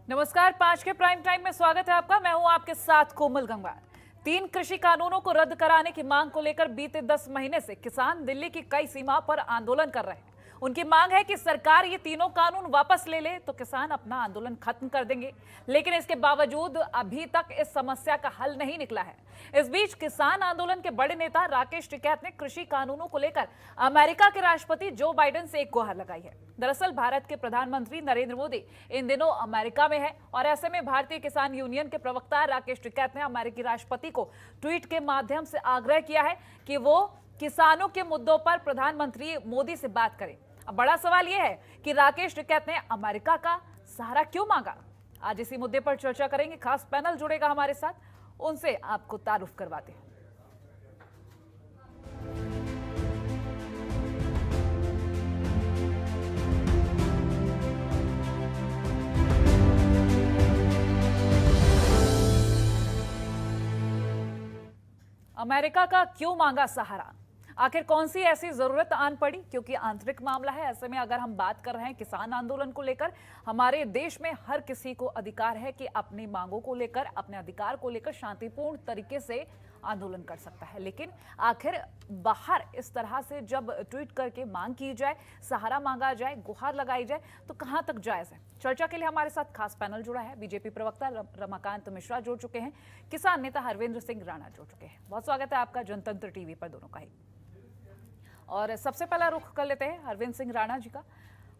नमस्कार, 5 के prime time में स्वागत है आपका। मैं हूं आपके साथ कोमल गंगवार। 3 कृषि कानूनों को रद्द कराने की मांग को लेकर बीते 10 महीने से किसान दिल्ली की कई सीमाओं पर आंदोलन कर रहे हैं। उनकी मांग है कि सरकार ये तीनों कानून वापस ले ले तो किसान अपना आंदोलन खत्म कर देंगे, लेकिन इसके बावजूद अभी तक इस समस्या का हल नहीं निकला है। इस बीच किसान आंदोलन के बड़े नेता राकेश टिकैत ने कृषि कानूनों को लेकर अमेरिका के राष्ट्रपति जो बाइडेन से एक गुहार लगाई है। दरअसल भारत के प्रधानमंत्री नरेंद्र मोदी इन दिनों अमेरिका में है और ऐसे में भारतीय किसान यूनियन के प्रवक्ता राकेश टिकैत ने अमेरिकी राष्ट्रपति को ट्वीट के माध्यम से आग्रह किया है कि वो किसानों के मुद्दों पर प्रधानमंत्री मोदी से बात करें। अब बड़ा सवाल यह है कि राकेश टिकैत ने अमेरिका का सहारा क्यों मांगा। आज इसी मुद्दे पर चर्चा करेंगे। खास पैनल जुड़ेगा हमारे साथ, उनसे आपको तारुफ करवाते हैं। अमेरिका का क्यों मांगा सहारा? आखिर कौन सी ऐसी जरूरत आन पड़ी? क्योंकि आंतरिक मामला है। ऐसे में अगर हम बात कर रहे हैं किसान आंदोलन को लेकर, हमारे देश में हर किसी को अधिकार है कि अपनी मांगों को लेकर, अपने अधिकार को लेकर शांतिपूर्ण तरीके से आंदोलन कर सकता है। लेकिन आखिर बाहर इस तरह से जब ट्वीट करके मांग की जाए, सहारा मांगा जाए, गुहार लगाई जाए, तो कहां तक जायज है? चर्चा के लिए हमारे साथ खास पैनल जुड़ा है। बीजेपी प्रवक्ता रमाकांत मिश्रा जुड़ चुके हैं, किसान नेता हरविंद्र सिंह राणा जुड़ चुके हैं। बहुत स्वागत है आपका जनतंत्र टीवी पर, दोनों का ही। और सबसे पहला रुख कर लेते हैं हरविंद्र सिंह राणा जी का।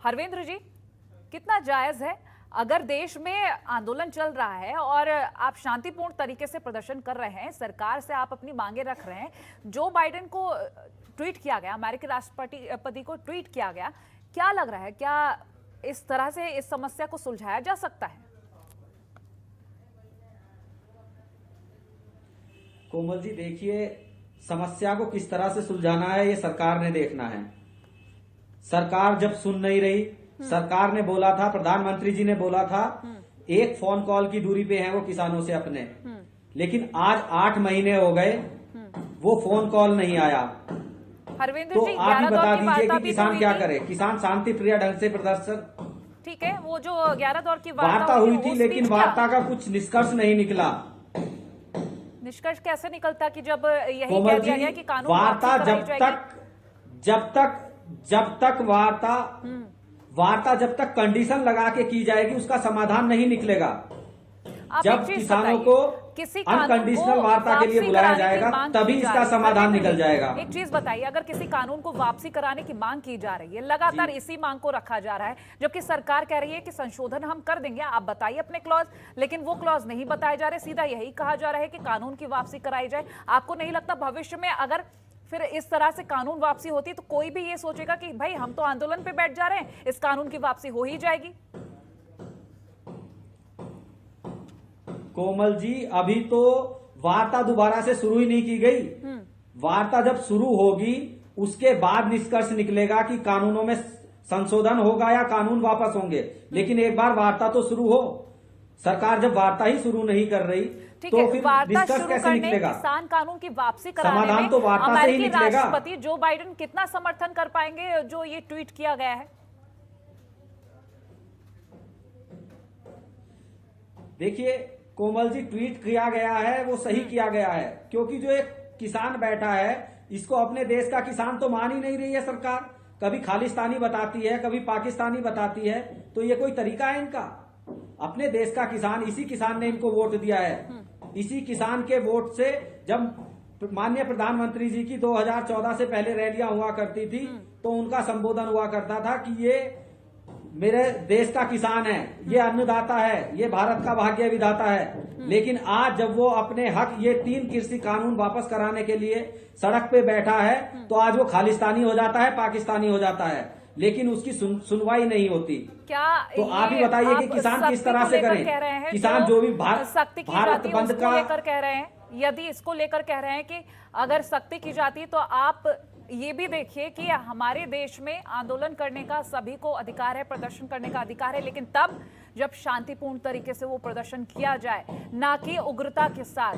हरविंद्र जी, कितना जायज है अगर देश में आंदोलन चल रहा है और आप शांतिपूर्ण तरीके से प्रदर्शन कर रहे हैं, सरकार से आप अपनी मांगे रख रहे हैं, जो बाइडेन को ट्वीट किया गया, अमेरिकी राष्ट्रपति को ट्वीट किया गया, क्या लग रहा है, क्या इस तरह से इस समस्या को सुलझाया जा सकता है? कोमल जी, देखिए, समस्या को किस तरह से सुलझाना है ये सरकार ने देखना है। सरकार जब सुन नहीं रही, सरकार ने बोला था, प्रधानमंत्री जी ने बोला था, एक फोन कॉल की दूरी पे हैं वो किसानों से अपने, लेकिन आज 8 महीने हो गए, वो फोन कॉल नहीं आया। हरविंद्र तो जी, आप ही बता दीजिए कि किसान क्या थी। करे? किसान शांति प्रिय ढंग से प्रदर्शन, ठीक है, वो जो 11 दौर की वार्ता हुई थी, लेकिन वार्ता का कुछ निष्कर्ष नहीं निकला। निष्कर्ष कैसे निकलता कि जब यही कह दिया गया कि कानून वार्ता जब तक कंडीशन लगा के की जाएगी, उसका समाधान नहीं निकलेगा। जब किसानों को अनकंडीशनल वार्ता के लिए बुलाया जाएगा, तभी इसका समाधान निकल जाएगा। एक चीज बताइए, अगर किसी कानून को वापसी कराने की मांग की जा रही है, लगातार इसी मांग को रखा जा रहा है, जबकि सरकार कह रही है कि संशोधन हम कर देंगे, आप बताइए अपने क्लॉज, लेकिन वो क्लॉज नहीं बताए जा रहे, सीधा यही कहा जा रहा है कि कानून की वापसी कराई जाए। आपको नहीं लगता भविष्य में अगर फिर इस तरह से कानून वापसी होती तो कोई भी ये सोचेगा कि भाई हम तो आंदोलन पे बैठ जा रहे हैं, इस कानून की वापसी हो ही जाएगी? कोमल जी, अभी तो वार्ता दोबारा से शुरू ही नहीं की गई। वार्ता जब शुरू होगी, उसके बाद निष्कर्ष निकलेगा कि कानूनों में संशोधन होगा या कानून वापस होंगे। लेकिन एक बार वार्ता तो शुरू हो। सरकार जब वार्ता ही शुरू नहीं कर रही, तो फिर निष्कर्ष कैसे निकलेगा? किसान कानून की वापसी कराने समाधान तो वार्ता से ही निकलेगा। राष्ट्रपति जो बाइडेन कितना समर्थन कर पाएंगे जो ये ट्वीट किया गया है? देखिए कोमल जी, ट्वीट किया गया है वो सही किया गया है, क्योंकि जो एक किसान बैठा है, इसको अपने देश का किसान तो मान ही नहीं रही है सरकार। कभी खालिस्तानी बताती है, कभी पाकिस्तानी बताती है, तो ये कोई तरीका है इनका? अपने देश का किसान, इसी किसान ने इनको वोट दिया है। इसी किसान के वोट से जब माननीय प्रधानमंत्री जी की 2014 से पहले रैलियां हुआ करती थी, तो उनका संबोधन हुआ करता था कि ये मेरे देश का किसान है, ये अन्नदाता है, ये भारत का भाग्य विधाता है। लेकिन आज जब वो अपने हक, ये 3 कृषि कानून वापस कराने के लिए सड़क पे बैठा है, तो आज वो खालिस्तानी हो जाता है, पाकिस्तानी हो जाता है, लेकिन उसकी सुनवाई नहीं होती। क्या तो आप ही बताइए कि किसान किस तरह से करें? किसान जो भी भारत बंद का लेकर कह रहे हैं, यदि इसको लेकर कह रहे हैं कि अगर सख्ती की जाती, तो आप ये भी देखिए कि हमारे देश में आंदोलन करने का सभी को अधिकार है, प्रदर्शन करने का अधिकार है, लेकिन तब जब शांतिपूर्ण तरीके से वो प्रदर्शन किया जाए, ना कि उग्रता के साथ।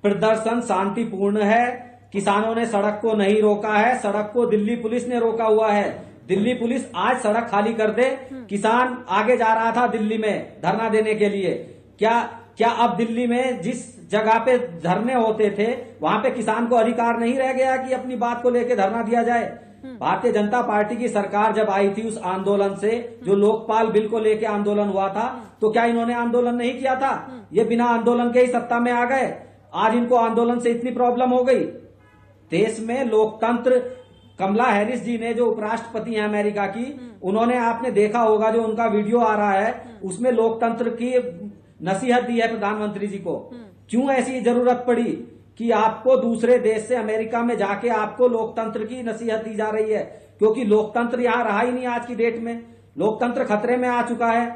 प्रदर्शन शांतिपूर्ण है। किसानों ने सड़क को नहीं रोका है, सड़क को दिल्ली पुलिस ने रोका हुआ है। दिल्ली पुलिस आज सड़क खाली कर दे। किसान आगे जा रहा था दिल्ली में धरना देने के लिए। क्या अब दिल्ली में जिस जगह पे धरने होते थे वहां पे किसान को अधिकार नहीं रह गया कि अपनी बात को लेकर धरना दिया जाए? भारतीय जनता पार्टी की सरकार जब आई थी उस आंदोलन से, जो लोकपाल बिल को लेकर आंदोलन हुआ था, तो क्या इन्होंने आंदोलन नहीं किया था? ये बिना आंदोलन के ही सत्ता में आ गए। आज इनको आंदोलन से इतनी प्रॉब्लम हो गई। देश में लोकतंत्र, कमला हैरिस जी ने जो उपराष्ट्रपति हैं अमेरिका की, उन्होंने, आपने देखा होगा जो उनका वीडियो आ रहा है, उसमें लोकतंत्र की नसीहत दी है प्रधानमंत्री जी को। क्यों ऐसी जरूरत पड़ी कि आपको दूसरे देश से, अमेरिका में जाके आपको लोकतंत्र की नसीहत दी जा रही है? क्योंकि लोकतंत्र यहां रहा ही नहीं आज की डेट में। लोकतंत्र खतरे में आ चुका है।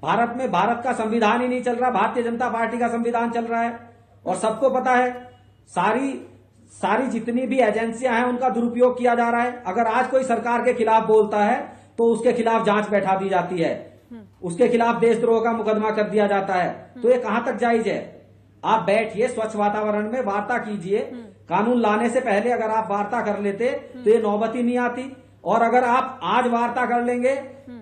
भारत का संविधान ही नहीं चल रहा, भारतीय जनता पार्टी का संविधान चल रहा है। और सबको पता है, सारी जितनी भी एजेंसियां हैं उनका दुरुपयोग किया जा रहा है। अगर आज कोई सरकार के खिलाफ बोलता है तो उसके खिलाफ जांच बैठा दी जाती है, उसके खिलाफ देशद्रोह का मुकदमा कर दिया जाता है। तो ये कहां तक जायज है? आप बैठिए, स्वच्छ वातावरण में वार्ता कीजिए। कानून लाने से पहले अगर आप वार्ता कर लेते तो ये नौबत ही नहीं आती। और अगर आप आज वार्ता कर लेंगे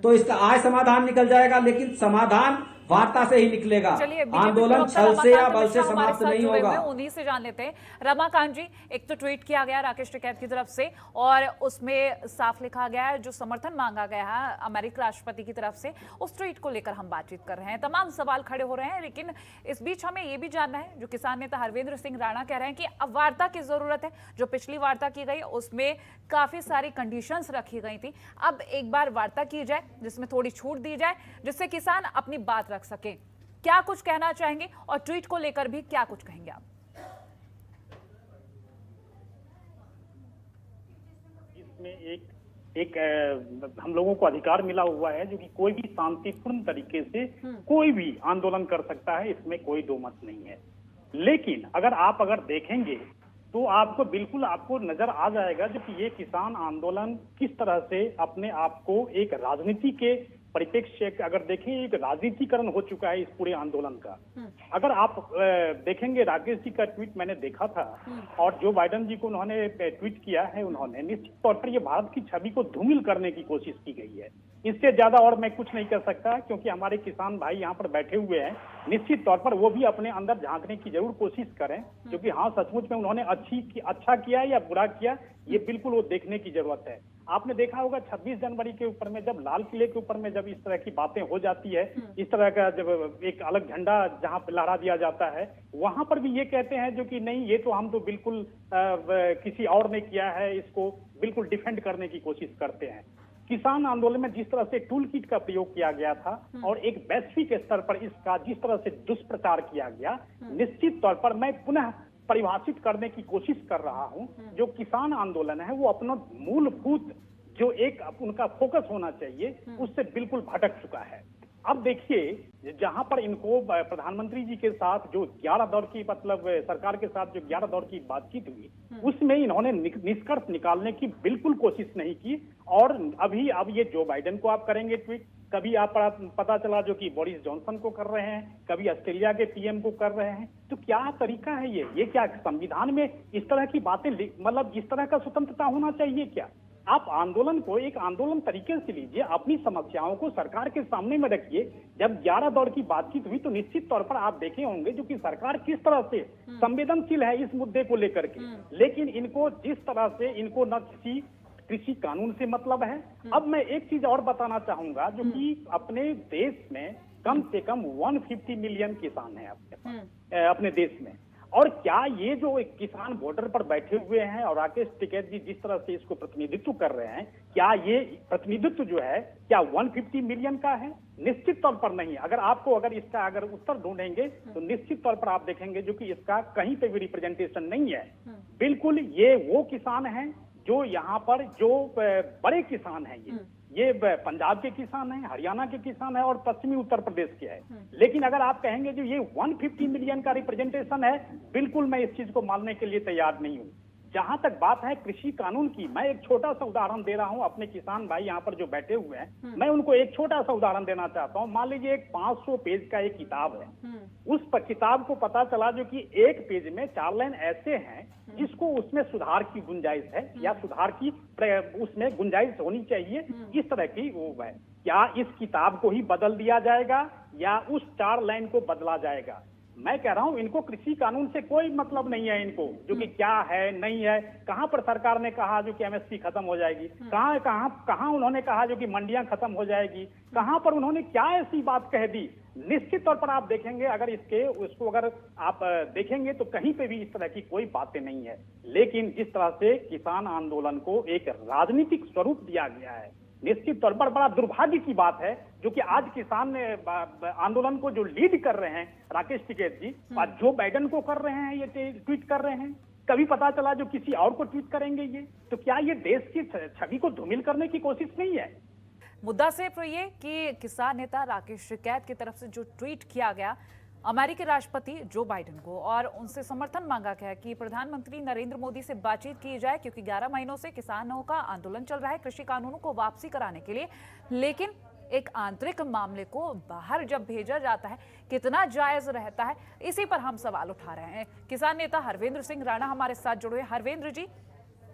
तो इसका आज समाधान निकल जाएगा, लेकिन समाधान वार्ता से ही निकलेगा। आंदोलन छल से या बल से समाप्त नहीं होगा। उन्हीं से जान लेते हैं। रमाकांत जी, एक तो ट्वीट किया गया राकेश टिकैत की तरफ से और उसमें साफ लिखा गया है जो समर्थन मांगा गया है अमेरिकी राष्ट्रपति की तरफ से, उस ट्वीट को लेकर हम बातचीत कर रहे हैं। तमाम सवाल खड़े हो रहे हैं, लेकिन इस बीच हमें यह भी जानना है, जो किसान नेता हरविंद्र सिंह राणा कह रहे हैं कि अब वार्ता की जरूरत है। जो पिछली वार्ता की गई उसमें काफी सारी कंडीशंस रखी गई थी। अब एक बार वार्ता की जाए जिसमें थोड़ी छूट दी जाए, जिससे किसान अपनी बात रख सके। क्या कुछ कहना चाहेंगे और ट्वीट को लेकर भी क्या कुछ कहेंगे आप? इसमें एक हम लोगों को अधिकार मिला हुआ है जो कि कोई भी शांतिपूर्ण तरीके से कोई भी आंदोलन कर सकता है, इसमें कोई दो मत नहीं है। लेकिन अगर देखेंगे तो आपको नजर आ जाएगा जो कि ये किसान आंदोलन किस तरह से अपने आप को एक राजनीति के परिप्रेक्ष्य अगर देखें, एक राजनीतिकरण हो चुका है इस पूरे आंदोलन का। अगर आप देखेंगे, राकेश जी का ट्वीट मैंने देखा था और जो बाइडेन जी को उन्होंने ट्वीट किया है, उन्होंने निश्चित तौर पर ये भारत की छवि को धूमिल करने की कोशिश की गई है। इससे ज्यादा और मैं कुछ नहीं कर सकता, क्योंकि हमारे किसान भाई यहाँ पर बैठे हुए हैं। निश्चित तौर पर वो भी अपने अंदर झांकने की जरूर कोशिश करें, क्योंकि हाँ, सचमुच में उन्होंने अच्छा किया या बुरा किया, ये बिल्कुल वो देखने की जरूरत है। आपने देखा होगा 26 जनवरी के ऊपर में, जब लाल किले के ऊपर में जब इस तरह की बातें हो जाती है, इस तरह का जब एक अलग झंडा जहां पे लहरा दिया जाता है, वहां पर भी ये कहते हैं जो कि नहीं, ये तो हम तो बिल्कुल किसी और ने किया है, इसको बिल्कुल डिफेंड करने की कोशिश करते हैं। किसान आंदोलन में जिस तरह से टूल किट का प्रयोग किया गया था और एक वैश्विक स्तर पर इसका जिस तरह से दुष्प्रचार किया गया, निश्चित तौर पर मैं पुनः परिभाषित करने की कोशिश कर रहा हूं। जो किसान आंदोलन है वो अपना मूलभूत जो एक उनका फोकस होना चाहिए उससे बिल्कुल भटक चुका है। अब देखिए, जहां पर इनको प्रधानमंत्री जी के साथ जो 11 दौर की, मतलब सरकार के साथ जो 11 दौर की बातचीत हुई, उसमें इन्होंने निष्कर्ष निकालने की बिल्कुल कोशिश नहीं की। और अब ये जो बाइडेन को आप करेंगे ट्वीट, कभी आप पता चला जो कि बोरिस जॉनसन को कर रहे हैं, कभी ऑस्ट्रेलिया के पीएम को कर रहे हैं। तो क्या तरीका है ये क्या संविधान में इस तरह की बातें, मतलब इस तरह का स्वतंत्रता होना चाहिए क्या? आप आंदोलन को एक आंदोलन तरीके से लीजिए, अपनी समस्याओं को सरकार के सामने में रखिए। जब 11 दौर की बातचीत हुई तो निश्चित तौर पर आप देखे होंगे जो कि सरकार किस तरह से संवेदनशील है इस मुद्दे को लेकर के। लेकिन इनको जिस तरह से इनको न कृषि कानून से मतलब है। अब मैं एक चीज और बताना चाहूंगा, जो कि अपने देश में कम से कम 150 मिलियन किसान है अपने देश में। और क्या ये जो एक किसान बॉर्डर पर बैठे हुए हैं और राकेश टिकैत जी जिस तरह से इसको प्रतिनिधित्व कर रहे हैं, क्या ये प्रतिनिधित्व जो है क्या 150 मिलियन का है? निश्चित तौर पर नहीं। अगर इसका उत्तर ढूंढेंगे तो निश्चित तौर पर आप देखेंगे जो कि इसका कहीं पे भी रिप्रेजेंटेशन नहीं है। बिल्कुल ये वो किसान हैं जो यहाँ पर जो बड़े किसान हैं, ये पंजाब के किसान हैं, हरियाणा के किसान हैं और पश्चिमी उत्तर प्रदेश के हैं। लेकिन अगर आप कहेंगे जो ये 150 मिलियन का रिप्रेजेंटेशन है, बिल्कुल मैं इस चीज को मानने के लिए तैयार नहीं हूँ। जहां तक बात है कृषि कानून की, मैं एक छोटा सा उदाहरण दे रहा हूं। अपने किसान भाई यहाँ पर जो बैठे हुए हैं, मैं उनको एक छोटा सा उदाहरण देना चाहता हूं। मान लीजिए एक 500 पेज का एक किताब है, उस किताब को पता चला जो कि एक पेज में 4 लाइन ऐसे हैं जिसको उसमें सुधार की गुंजाइश है या सुधार की उसमें गुंजाइश होनी चाहिए, इस तरह की वो है। क्या इस किताब को ही बदल दिया जाएगा या उस 4 लाइन को बदला जाएगा? मैं कह रहा हूं इनको कृषि कानून से कोई मतलब नहीं है इनको, जो कि क्या है नहीं है। कहां पर सरकार ने कहा जो कि एमएसपी खत्म हो जाएगी, कहां उन्होंने कहा जो कि मंडियां खत्म हो जाएगी, कहां पर उन्होंने क्या ऐसी बात कह दी? निश्चित तौर पर आप देखेंगे, अगर उसको अगर आप देखेंगे तो कहीं पे भी इस तरह की कोई बातें नहीं है। लेकिन जिस तरह से किसान आंदोलन को एक राजनीतिक स्वरूप दिया गया है, निश्चित तौर पर बड़ा दुर्भाग्य की बात है जो कि आज किसान आंदोलन को जो लीड कर रहे हैं राकेश टिकैत जी, जो बाइडेन को कर रहे हैं, ये ट्वीट कर रहे हैं, कभी पता चला जो किसी और को ट्वीट करेंगे ये, तो क्या ये देश की छवि को धूमिल करने की कोशिश नहीं है? मुद्दा सिर्फ ये कि किसान नेता राकेश टिकैत की तरफ से जो ट्वीट किया गया अमेरिकी राष्ट्रपति जो बाइडेन को, और उनसे समर्थन मांगा गया कि प्रधानमंत्री नरेंद्र मोदी से बातचीत की जाए, क्योंकि 11 महीनों से किसानों का आंदोलन चल रहा है कृषि कानूनों को वापसी कराने के लिए। लेकिन एक आंतरिक मामले को बाहर जब भेजा जाता है, कितना जायज रहता है, इसी पर हम सवाल उठा रहे हैं। किसान नेता हरवेंद्र सिंह राणा हमारे साथ जुड़े हैं। हरवेंद्र जी,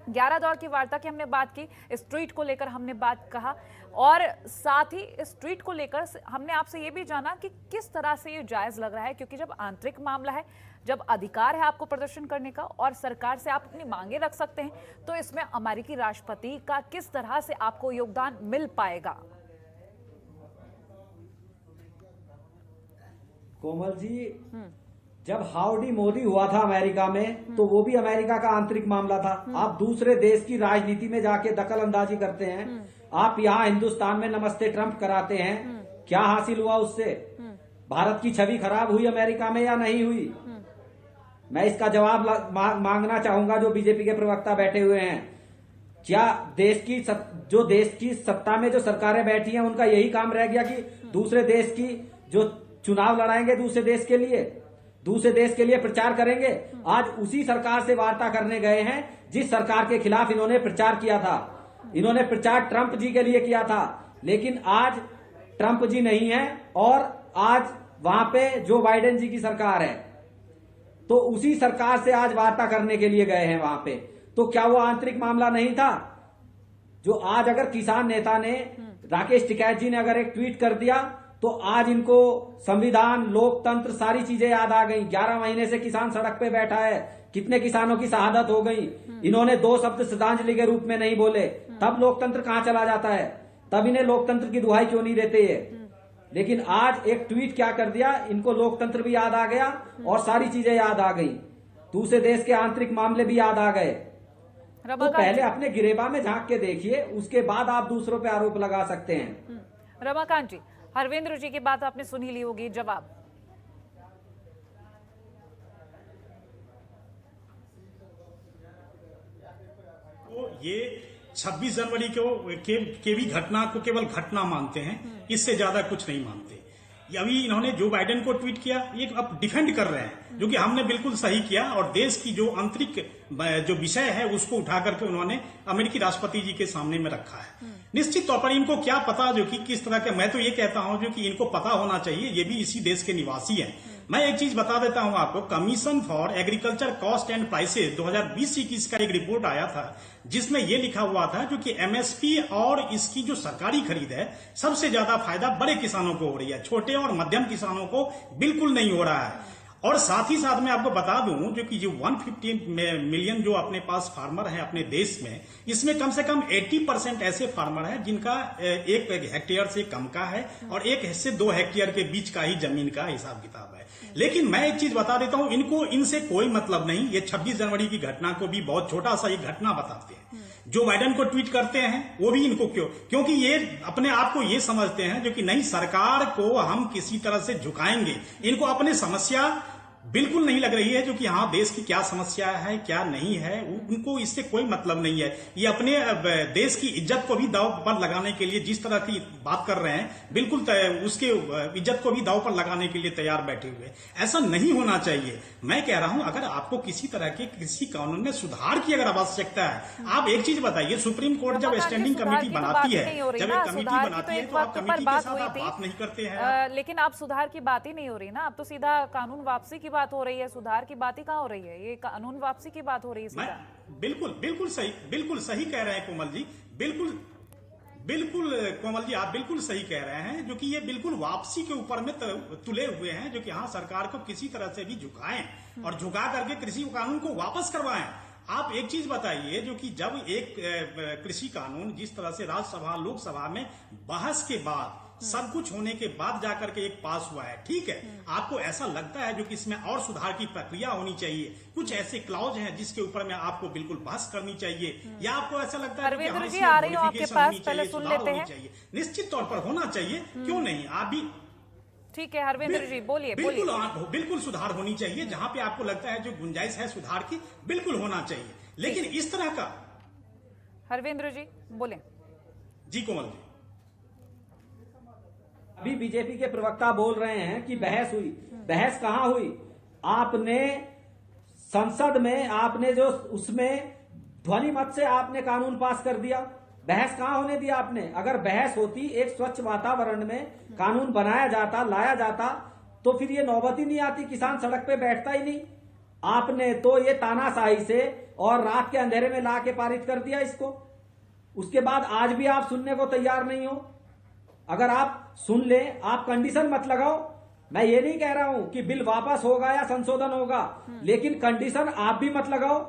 11 दौर की वार्ता की हमने बात की, इस ट्वीट को लेकर हमने बात कहा, और साथ ही इस ट्वीट को लेकर हमने आपसे ये भी जाना कि किस तरह से ये जायज लग रहा है, क्योंकि जब आंतरिक मामला है, जब अधिकार है आपको प्रदर्शन करने का और सरकार से आप अपनी मांगे रख सकते हैं, तो इसमें अमेरिकी राष्ट्रपति का किस तरह से आपको योगदान मिल पाएगा? कोमल जी, जब हाउडी मोदी हुआ था अमेरिका में, तो वो भी अमेरिका का आंतरिक मामला था। आप दूसरे देश की राजनीति में जाके दखल अंदाजी करते हैं। आप यहाँ हिंदुस्तान में नमस्ते ट्रंप कराते हैं, क्या हासिल हुआ उससे? भारत की छवि खराब हुई अमेरिका में या नहीं हुई? मैं इसका जवाब मांगना चाहूंगा जो बीजेपी के प्रवक्ता बैठे हुए हैं। क्या देश की सत्ता में जो सरकारें बैठी हैं, उनका यही काम रह गया कि दूसरे देश की जो चुनाव लड़ाएंगे, दूसरे देश के लिए प्रचार करेंगे? आज उसी सरकार से वार्ता करने गए हैं जिस सरकार के खिलाफ इन्होंने प्रचार किया था। इन्होंने प्रचार ट्रंप जी के लिए किया था, लेकिन आज ट्रंप जी नहीं है और आज वहां पे जो बाइडेन जी की सरकार है, तो उसी सरकार से आज वार्ता करने के लिए गए हैं वहां पे। तो क्या वो आंतरिक मामला नहीं था? जो आज अगर किसान नेता ने, राकेश टिकैत जी ने अगर एक ट्वीट कर दिया, तो आज इनको संविधान, लोकतंत्र, सारी चीजें याद आ गई। 11 महीने से किसान सड़क पे बैठा है, कितने किसानों की शहादत हो गई। इन्होंने 2 शब्द श्रद्धांजलि के रूप में नहीं बोले, तब लोकतंत्र कहां चला जाता है? तब इन्हें लोकतंत्र की दुहाई क्यों नहीं देते ये? लेकिन आज एक ट्वीट क्या कर दिया, इनको लोकतंत्र भी याद आ गया और सारी चीजें याद आ गई, दूसरे देश के आंतरिक मामले भी याद आ गए। तो पहले अपने गिरेबा में झांक के देखिए, उसके बाद आप दूसरों पे आरोप लगा सकते हैं। रमाकांत जी, हरवेंद्र जी की बात आपने सुनी ली होगी, जवाब? तो ये 26 जनवरी के भी घटना को केवल घटना मानते हैं, इससे ज्यादा कुछ नहीं मानते। अभी इन्होंने जो बाइडेन को ट्वीट किया, ये अब डिफेंड कर रहे हैं, जो कि हमने बिल्कुल सही किया, और देश की जो आंतरिक जो विषय है उसको उठा करके उन्होंने अमेरिकी राष्ट्रपति जी के सामने में रखा है। निश्चित तौर पर इनको क्या पता जो कि किस तरह के, मैं तो ये कहता हूं जो कि इनको पता होना चाहिए, ये भी इसी देश के निवासी हैं। मैं एक चीज बता देता हूं आपको, commission for agriculture cost and prices 2020-21 का एक रिपोर्ट आया था, जिसमें ये लिखा हुआ था जो कि एमएसपी और इसकी जो सरकारी खरीद है, सबसे ज्यादा फायदा बड़े किसानों को हो रही है, छोटे और मध्यम किसानों को बिल्कुल नहीं हो रहा है। और साथ ही साथ मैं आपको बता दूं जो कि जो 150 मिलियन जो अपने पास फार्मर है अपने देश में, इसमें कम से कम 80% ऐसे फार्मर हैं जिनका 1 हेक्टेयर से कम का है और 1 से 2 हेक्टेयर के बीच का ही जमीन का हिसाब किताब है। लेकिन मैं एक चीज बता देता हूं, इनको इनसे कोई मतलब नहीं। ये 26 जनवरी की घटना को भी बहुत छोटा सा एक घटना बताते हैं। जो बाइडेन को ट्वीट करते हैं वो भी इनको क्योंकि ये अपने आप को ये समझते हैं जो कि नहीं, सरकार को हम किसी तरह से झुकाएंगे। इनको अपनी समस्या बिल्कुल नहीं लग रही है, जो कि हाँ देश की क्या समस्या है क्या नहीं है उनको इससे कोई मतलब नहीं है। ये अपने देश की इज्जत को भी दांव पर लगाने के लिए जिस तरह की बात कर रहे हैं, बिल्कुल उसके इज्जत को भी दांव पर लगाने के लिए तैयार बैठे हुए। ऐसा नहीं होना चाहिए। मैं कह रहा हूं, अगर आपको किसी तरह के कृषि कानून में सुधार की अगर आवश्यकता है, आप एक चीज बताइए, सुप्रीम कोर्ट जब स्टैंडिंग कमेटी बनाती है, जब एक कमेटी बनाती है, तो आप कमेटी के साथ आप बात नहीं करते हैं। लेकिन आप सुधार की बात ही नहीं हो रही ना, अब तो सीधा कानून वापसी की बात हो रही है, सुधार की बात ही कहाँ हो रही है, ये कानून वापसी की बात हो रही है सीधा। बिल्कुल सही कह रहे हैं कोमल जी, बिल्कुल कोमल जी, आप बिल्कुल सही कह रहे हैं, जो कि ये बिल्कुल वापसी के ऊपर में तुले हुए हैं, जो कि हाँ सरकार को किसी तरह से भी झुकाएं और झुका करके कृषि कानून को वापस करवाएं। आप एक चीज बताइए, जो कि जब एक कृषि कानून जिस तरह से राज्यसभा लोकसभा में बहस के बाद सब कुछ होने के बाद जाकर के एक पास हुआ है, ठीक है, आपको ऐसा लगता है जो कि इसमें और सुधार की प्रक्रिया होनी चाहिए, कुछ ऐसे क्लॉज हैं जिसके ऊपर में आपको बिल्कुल बहस करनी चाहिए, या आपको ऐसा लगता है हरविंद्र जी आ रही हूं आपके पास, पहले सुन लेते हैं। निश्चित तौर पर होना चाहिए, क्यों नहीं, आप भी ठीक है हरविंद्र जी बोलिए। बिल्कुल सुधार होनी चाहिए, जहां पे आपको लगता है जो गुंजाइश है सुधार की, बिल्कुल होना चाहिए, लेकिन इस तरह का। हरविंद्र जी बोले। जी कोमल जी, अभी बीजेपी के प्रवक्ता बोल रहे हैं कि बहस हुई, बहस कहां हुई? आपने संसद में आपने जो उसमें ध्वनि मत से आपने कानून पास कर दिया, बहस कहां होने दिया आपने? अगर बहस होती, एक स्वच्छ वातावरण में कानून बनाया जाता, लाया जाता, तो फिर ये नौबत ही नहीं आती, किसान सड़क पे बैठता ही नहीं। आपने तो ये तानाशाही से और रात के अंधेरे में ला के पारित कर दिया इसको। उसके बाद आज भी आप सुनने को तैयार नहीं हो। अगर आप सुन ले, आप कंडीशन मत लगाओ। मैं ये नहीं कह रहा हूं कि बिल वापस होगा या संशोधन होगा, लेकिन कंडीशन आप भी मत लगाओ।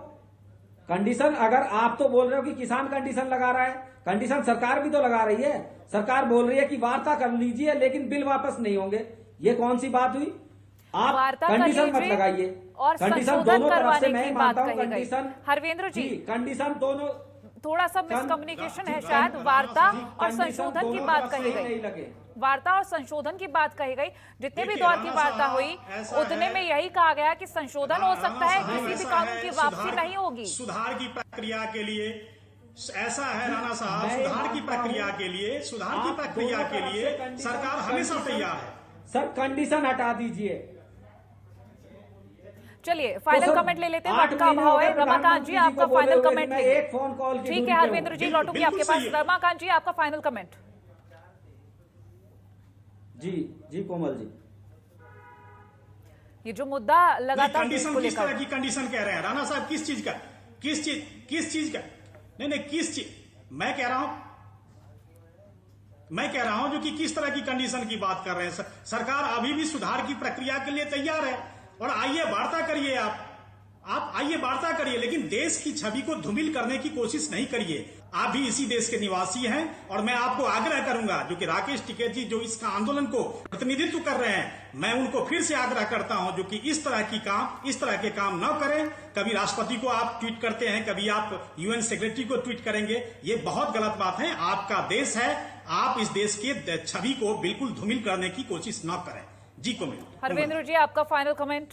कंडीशन अगर आप तो बोल रहे हो कि किसान कंडीशन लगा रहा है, कंडीशन सरकार भी तो लगा रही है। सरकार बोल रही है कि वार्ता कर लीजिए लेकिन बिल वापस नहीं होंगे। ये कौन सी बात हुई? आप कंडीशन मत लगाइए और कंडीशन दोनों तरफ से मैं मानता हूं कंडीशन। हरविंद्र जी कंडीशन दोनों, थोड़ा सा मिसकम्युनिकेशन है शायद। वार्ता और संशोधन की बात कही गई, वार्ता और संशोधन की बात कही गई। जितने भी दौर की वार्ता हुई उतने में यही कहा गया कि संशोधन हो सकता है, किसी भी कानून की वापसी नहीं होगी। सुधार की प्रक्रिया के लिए ऐसा है राणा साहब, सुधार की प्रक्रिया के लिए सरकार हमेशा तैयार है। सर कंडीशन हटा दीजिए। चलिए फाइनल कमेंट ले लेते हैं, वक्त का अभाव है। रमाकांत जी आपका फाइनल कमेंट लीजिए। एक फोन कॉल की ठीक है हरविंद्र जी लौटूंगी आपके पास। रमाकांत जी आपका फाइनल कमेंट। जी कोमल जी, ये जो मुद्दा लगातार कंडीशन किस तरह की कंडीशन कह रहे हैं राणा साहब? किस चीज का नहीं किस चीज? मैं कह रहा हूं जो कि किस तरह की कंडीशन की बात कर रहे हैं। सरकार अभी भी सुधार की प्रक्रिया के लिए तैयार है, और आइए वार्ता करिए, आप आइए वार्ता करिए, लेकिन देश की छवि को धूमिल करने की कोशिश नहीं करिए। आप भी इसी देश के निवासी हैं, और मैं आपको आग्रह करूंगा, जो कि राकेश टिकैत जी जो इसका आंदोलन को प्रतिनिधित्व कर रहे हैं, मैं उनको फिर से आग्रह करता हूं जो कि इस तरह के काम न करें। कभी राष्ट्रपति को आप ट्वीट करते हैं, कभी आप यूएन सेक्रेटरी को ट्वीट करेंगे, ये बहुत गलत बात है। आपका देश है, आप इस देश के छवि को बिल्कुल धूमिल करने की कोशिश न करें। जी कमेंट। हरविंद्र जी आपका फाइनल कमेंट।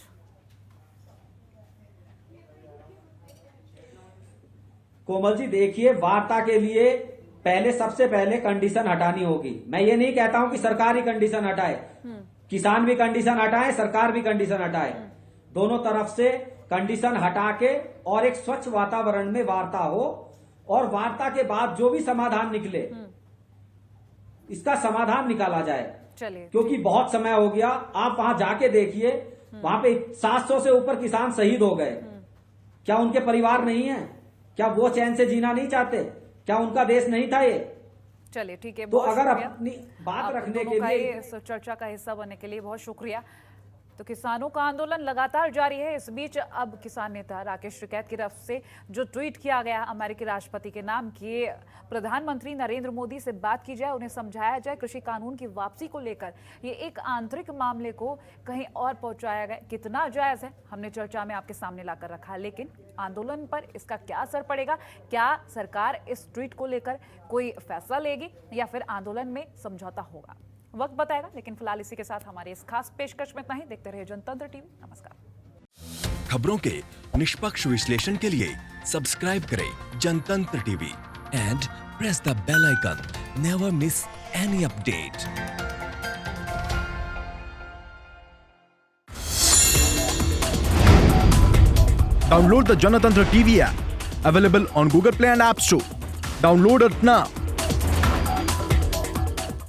कोमल जी देखिए, वार्ता के लिए सबसे पहले कंडीशन हटानी होगी। मैं ये नहीं कहता हूं कि सरकार ही कंडीशन हटाए, किसान भी कंडीशन हटाए, सरकार भी कंडीशन हटाए, दोनों तरफ से कंडीशन हटा के और एक स्वच्छ वातावरण में वार्ता हो, और वार्ता के बाद जो भी समाधान निकले इसका समाधान निकाला जाए। चलिए, क्योंकि बहुत समय हो गया, आप वहां जाके देखिए, वहां पे 700 से ऊपर किसान शहीद हो गए। क्या उनके परिवार नहीं है? क्या वो चैन से जीना नहीं चाहते? क्या उनका देश नहीं था ये? चलिए ठीक है, तो अगर अपनी बात रखने के लिए, इस चर्चा का हिस्सा बनने के लिए बहुत शुक्रिया। तो किसानों का आंदोलन लगातार जारी है। इस बीच अब किसान नेता राकेश टिकैत की तरफ से जो ट्वीट किया गया अमेरिकी राष्ट्रपति के नाम कि प्रधानमंत्री नरेंद्र मोदी से बात की जाए, उन्हें समझाया जाए कृषि कानून की वापसी को लेकर ये एक आंतरिक मामले को कहीं और पहुंचाया गया, कितना जायज है हमने चर्चा में आपके सामने लाकर रखा। लेकिन आंदोलन पर इसका क्या असर पड़ेगा? क्या सरकार इस ट्वीट को लेकर कोई फैसला लेगी या फिर आंदोलन में समझौता होगा? वक्त बताएगा। लेकिन फिलहाल इसी के साथ हमारे इस खास पेशकश में इतना ही। देखते रहिए जनतंत्र टीवी। नमस्कार। खबरों के निष्पक्ष विश्लेषण के लिए सब्सक्राइब करें Janatantra TV and press the bell icon. Never miss any update. Download the Janatantra TV app, available on Google Play and App Store. Download it now.